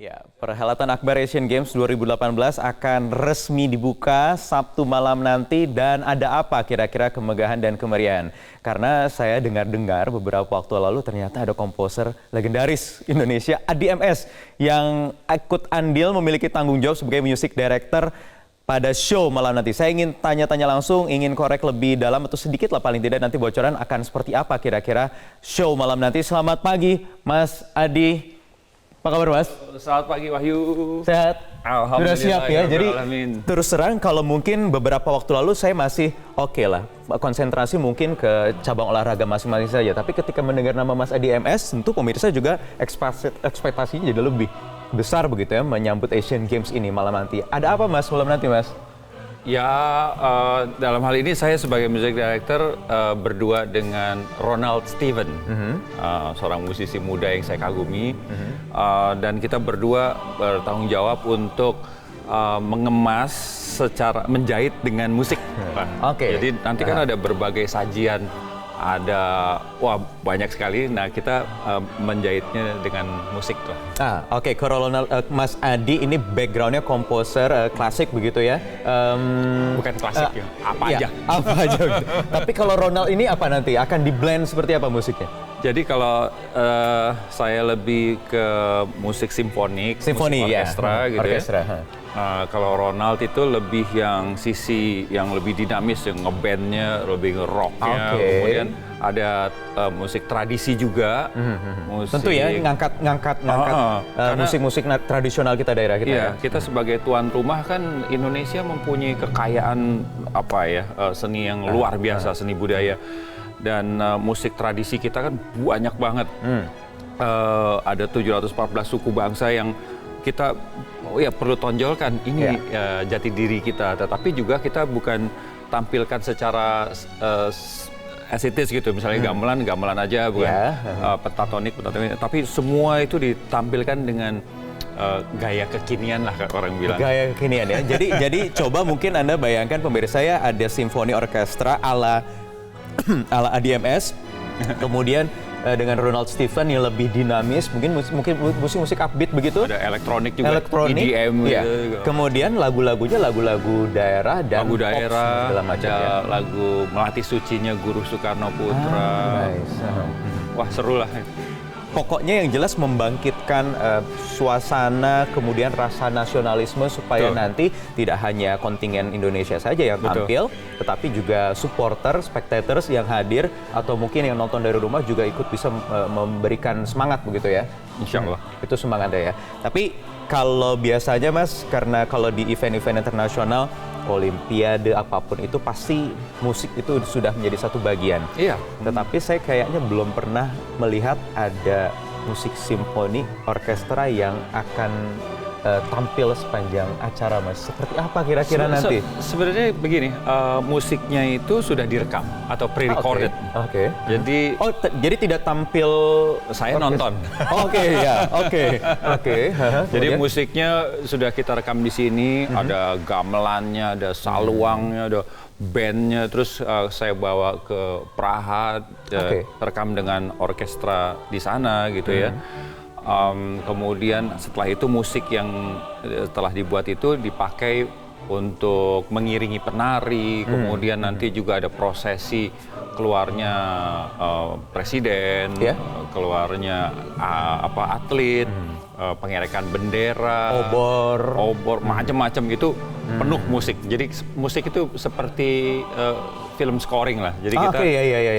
Ya, perhelatan Akbar Asian Games 2018 akan resmi dibuka Sabtu malam nanti dan ada apa kira-kira kemegahan dan kemeriahan? Karena saya dengar-dengar beberapa waktu lalu ternyata ada komposer legendaris Indonesia ADMS yang ikut andil memiliki tanggung jawab sebagai music director pada show malam nanti. Saya ingin tanya-tanya langsung, ingin korek lebih dalam atau sedikit lah paling tidak nanti bocoran akan seperti apa kira-kira show malam nanti. Selamat pagi Mas Adi. Apa kabar Mas? Selamat pagi Wahyu. Sehat? Alhamdulillah. Sudah siap ya? Jadi alamin. terus terang kalau mungkin beberapa waktu lalu saya masih oke lah. Konsentrasi mungkin ke cabang olahraga masing-masing saja. Tapi ketika mendengar nama Mas Adi MS, tentu pemirsa juga ekspektasinya jadi lebih besar begitu ya menyambut Asian Games ini malam nanti. Ada apa Mas malam nanti Mas? Ya, dalam hal ini saya sebagai music director berdua dengan Ronald Steven, seorang musisi muda yang saya kagumi, dan kita berdua bertanggung jawab untuk mengemas secara menjahit dengan musik. Oke. Jadi nanti kan ada berbagai sajian, ada banyak sekali. Nah kita menjahitnya dengan musik lah. Oke. Kalau Mas Adi ini backgroundnya komposer klasik begitu ya? Bukan klasik ya, apa aja. Apa aja. Gitu. Tapi kalau Ronald ini apa nanti? Akan di blend seperti apa musiknya? Jadi kalau saya lebih ke musik simfonik, musik orkestra gitu orkestra, ya. Kalau Ronald itu lebih yang sisi yang lebih dinamis, yang ngebandnya lebih nge-rocknya. Kemudian ada musik tradisi juga. Musik, tentu ya ngangkat musik-musik tradisional kita daerah kita. Iya, kita sebagai tuan rumah kan Indonesia mempunyai kekayaan seni yang luar biasa, seni budaya. Dan musik tradisi kita kan banyak banget. Ada 714 suku bangsa yang kita perlu tonjolkan ini jati diri kita. Tetapi juga kita bukan tampilkan secara as it is gitu. Misalnya gamelan aja, bukan pentatonik. Tapi semua itu ditampilkan dengan gaya kekinian lah orang bilang. Gaya kekinian ya. Jadi coba mungkin Anda bayangkan pemirsa ya, ada simfoni orkestra ala ADMS, kemudian dengan Ronald Steven yang lebih dinamis, mungkin musik upbeat begitu. Ada elektronik juga, EDM gitu. Kemudian lagu-lagunya lagu-lagu daerah dan pop segala macam. Ada lagu Melati Sucinya Guru Soekarno Putra. Wah seru lah. Pokoknya yang jelas membangkitkan suasana, kemudian rasa nasionalisme supaya nanti tidak hanya kontingen Indonesia saja yang tampil, tetapi juga supporter, spectators yang hadir, atau mungkin yang nonton dari rumah juga ikut bisa memberikan semangat begitu ya. Insya Allah. Itu semangatnya ya. Tapi kalau biasanya Mas, karena kalau di event-event internasional, Olimpiade apapun itu pasti musik itu sudah menjadi satu bagian. Iya. Tetapi saya kayaknya belum pernah melihat ada musik simfoni orkestra yang akan tampil sepanjang acara Mas. Seperti apa kira-kira nanti? Sebenarnya begini, musiknya itu sudah direkam atau pre-recorded. Oke. Jadi jadi tidak tampil. Saya nonton. Oke. Jadi musiknya sudah kita rekam di sini, ada gamelannya, ada saluangnya, ada bandnya, terus saya bawa ke Praha, rekam dengan orkestra di sana gitu ya. Kemudian setelah itu musik yang telah dibuat itu dipakai untuk mengiringi penari, kemudian nanti juga ada prosesi keluarnya presiden, keluarnya atlet, pengerekan bendera, obor, macam-macam gitu, penuh musik. Jadi musik itu seperti film scoring lah. Jadi kita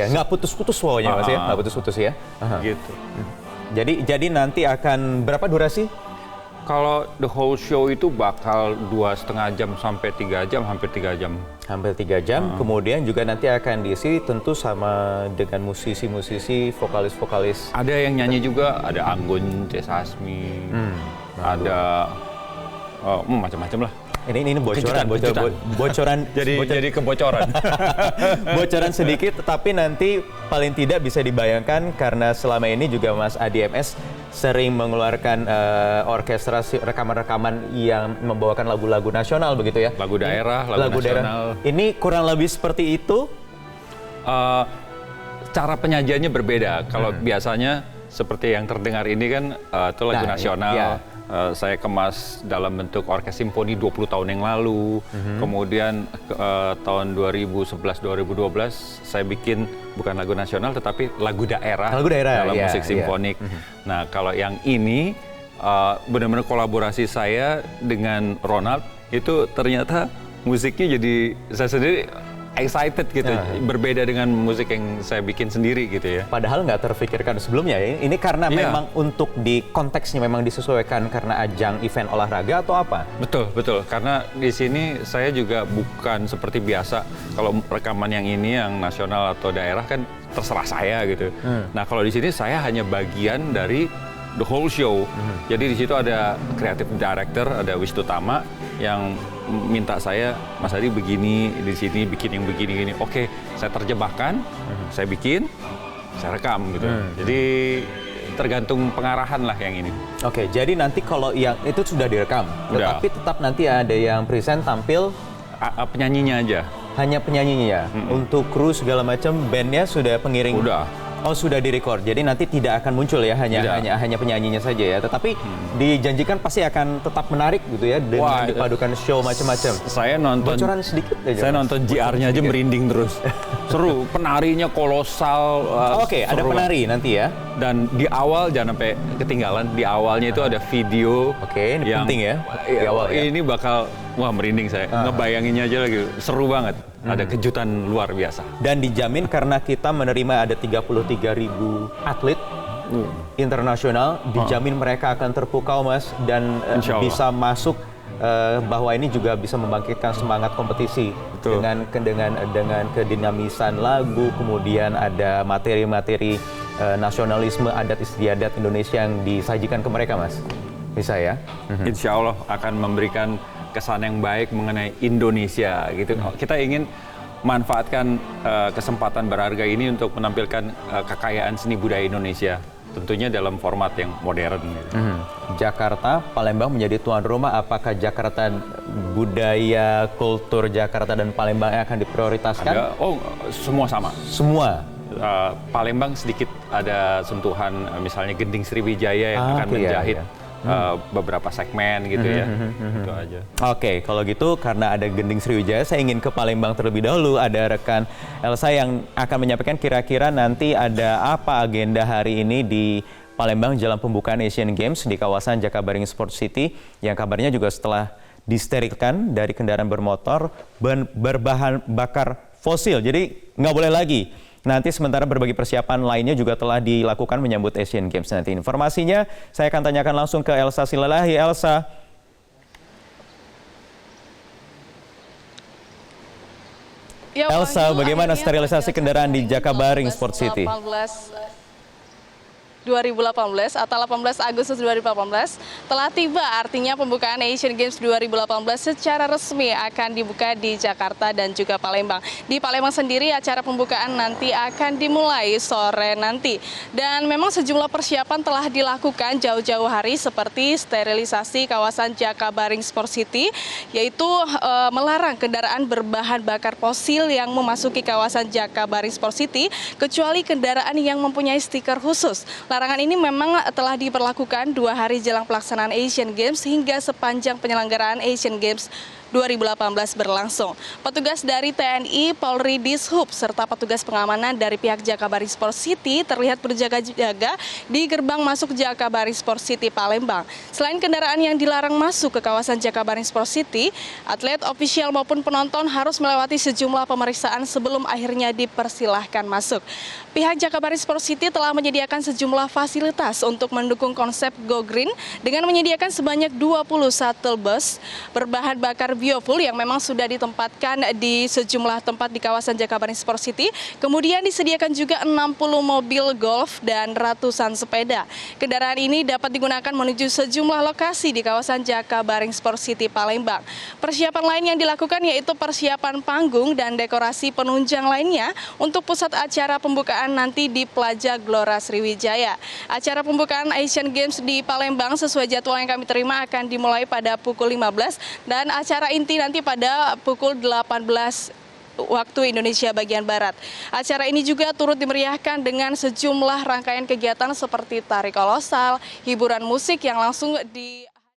nggak putus-putus pokoknya Mas ya, nggak putus-putus ya. Gitu. Jadi nanti akan berapa durasi? Kalau the whole show itu bakal 2,5 jam sampai 3 jam, hampir 3 jam. Hampir 3 jam, kemudian juga nanti akan diisi tentu sama dengan musisi-musisi, vokalis-vokalis. Ada yang nyanyi juga, ada Anggun C. Sasmi, ada macam-macam lah. Ini bocoran. Jadi kebocoran. Bocoran sedikit, tapi nanti paling tidak bisa dibayangkan karena selama ini juga Mas ADMS sering mengeluarkan orkestra rekaman-rekaman yang membawakan lagu-lagu nasional begitu ya. Lagu daerah, lagu nasional. Ini kurang lebih seperti itu. Cara penyajiannya berbeda. Kalau biasanya seperti yang terdengar ini kan itu lagu nasional. saya kemas dalam bentuk orkes simfoni 20 tahun yang lalu. Kemudian tahun 2011-2012 saya bikin bukan lagu nasional tetapi lagu daerah dalam musik simfonik. Nah, kalau yang ini benar-benar kolaborasi saya dengan Ronald itu ternyata musiknya jadi saya sendiri excited gitu, berbeda dengan musik yang saya bikin sendiri gitu ya. Padahal nggak terfikirkan sebelumnya ya, ini karena memang untuk di konteksnya memang disesuaikan karena ajang event olahraga atau apa? Betul, karena di sini saya juga bukan seperti biasa, kalau rekaman yang ini yang nasional atau daerah kan terserah saya gitu. Nah kalau di sini saya hanya bagian dari the whole show. Jadi di situ ada creative director, ada Wisnu Tama yang minta saya, Mas Adi begini, di sini bikin yang begini-gini. Oke, saya terjebakkan, saya bikin, saya rekam gitu. Jadi tergantung pengarahan lah yang ini. Oke, jadi nanti kalau yang itu sudah direkam, tetapi tetap nanti ada yang present tampil penyanyinya aja. Hanya penyanyinya ya. Untuk kru segala macam, bandnya sudah pengiring. Udah. Oh sudah direcord, jadi nanti tidak akan muncul ya hanya penyanyinya saja ya. Tetapi dijanjikan pasti akan tetap menarik gitu ya dengan dipadukan show macam-macam. Saya nonton. Bocoran sedikit aja. Saya nonton JR-nya aja merinding terus. Seru, penarinya kolosal. Oke, ada penari nanti ya. Dan di awal jangan sampai ketinggalan. Di awalnya itu ada video. Oke, ini yang, penting ya. Di awal ya. Ini bakal merinding saya. Ngebayanginnya aja lagi. Seru banget. Ada kejutan luar biasa. Dan dijamin karena kita menerima ada 33.000 atlet internasional, dijamin mereka akan terpukau Mas dan bisa masuk bahwa ini juga bisa membangkitkan semangat kompetisi. Betul. dengan kedinamisan lagu, kemudian ada materi-materi nasionalisme adat istiadat Indonesia yang disajikan ke mereka Mas. Bisa ya? Insya Allah akan memberikan kesan yang baik mengenai Indonesia gitu. Kita ingin manfaatkan kesempatan berharga ini untuk menampilkan kekayaan seni budaya Indonesia, tentunya dalam format yang modern. Gitu. Jakarta, Palembang menjadi tuan rumah. Apakah Jakarta budaya, kultur Jakarta dan Palembang akan diprioritaskan? Semua sama. Semua. Palembang sedikit ada sentuhan, misalnya Gending Sriwijaya yang akan menjahit. Beberapa segmen gitu ya. Itu aja. Oke, kalau gitu karena ada Gending Sriwijaya, saya ingin ke Palembang terlebih dahulu. Ada rekan Elsa yang akan menyampaikan kira-kira nanti ada apa agenda hari ini di Palembang jelang pembukaan Asian Games di kawasan Jakabaring Sport City yang kabarnya juga setelah disterilkan dari kendaraan bermotor berbahan bakar fosil. Jadi nggak boleh lagi. Nanti sementara berbagai persiapan lainnya juga telah dilakukan menyambut Asian Games nanti. Informasinya saya akan tanyakan langsung ke Elsa Silalahi. Elsa. Ya, Elsa, bagaimana sterilisasi kendaraan di Jakabaring Sport City? 2018 atau 18 Agustus 2018 telah tiba, artinya pembukaan Asian Games 2018 secara resmi akan dibuka di Jakarta dan juga Palembang. Di Palembang sendiri acara pembukaan nanti akan dimulai sore nanti dan memang sejumlah persiapan telah dilakukan jauh-jauh hari seperti sterilisasi kawasan Jakabaring Sport City, yaitu melarang kendaraan berbahan bakar fosil yang memasuki kawasan Jakabaring Sport City kecuali kendaraan yang mempunyai stiker khusus. Larangan ini memang telah diberlakukan 2 hari jelang pelaksanaan Asian Games hingga sepanjang penyelenggaraan Asian Games 2018 berlangsung. Petugas dari TNI, Polri, Dishub, serta petugas pengamanan dari pihak Jakabaring Sport City terlihat berjaga-jaga di gerbang masuk Jakabaring Sport City Palembang. Selain kendaraan yang dilarang masuk ke kawasan Jakabaring Sport City, atlet, ofisial maupun penonton harus melewati sejumlah pemeriksaan sebelum akhirnya dipersilahkan masuk. Pihak Jakabaring Sport City telah menyediakan sejumlah fasilitas untuk mendukung konsep Go Green dengan menyediakan sebanyak 20 shuttle bus berbahan bakar biofuel yang memang sudah ditempatkan di sejumlah tempat di kawasan Jakabaring Sport City. Kemudian disediakan juga 60 mobil golf dan ratusan sepeda. Kendaraan ini dapat digunakan menuju sejumlah lokasi di kawasan Jakabaring Sport City Palembang. Persiapan lain yang dilakukan yaitu persiapan panggung dan dekorasi penunjang lainnya untuk pusat acara pembukaan nanti di Plaza Glora Sriwijaya. Acara pembukaan Asian Games di Palembang sesuai jadwal yang kami terima akan dimulai pada pukul 15 dan acara inti nanti pada pukul 18 waktu Indonesia bagian Barat. Acara ini juga turut dimeriahkan dengan sejumlah rangkaian kegiatan seperti tari kolosal, hiburan musik yang langsung di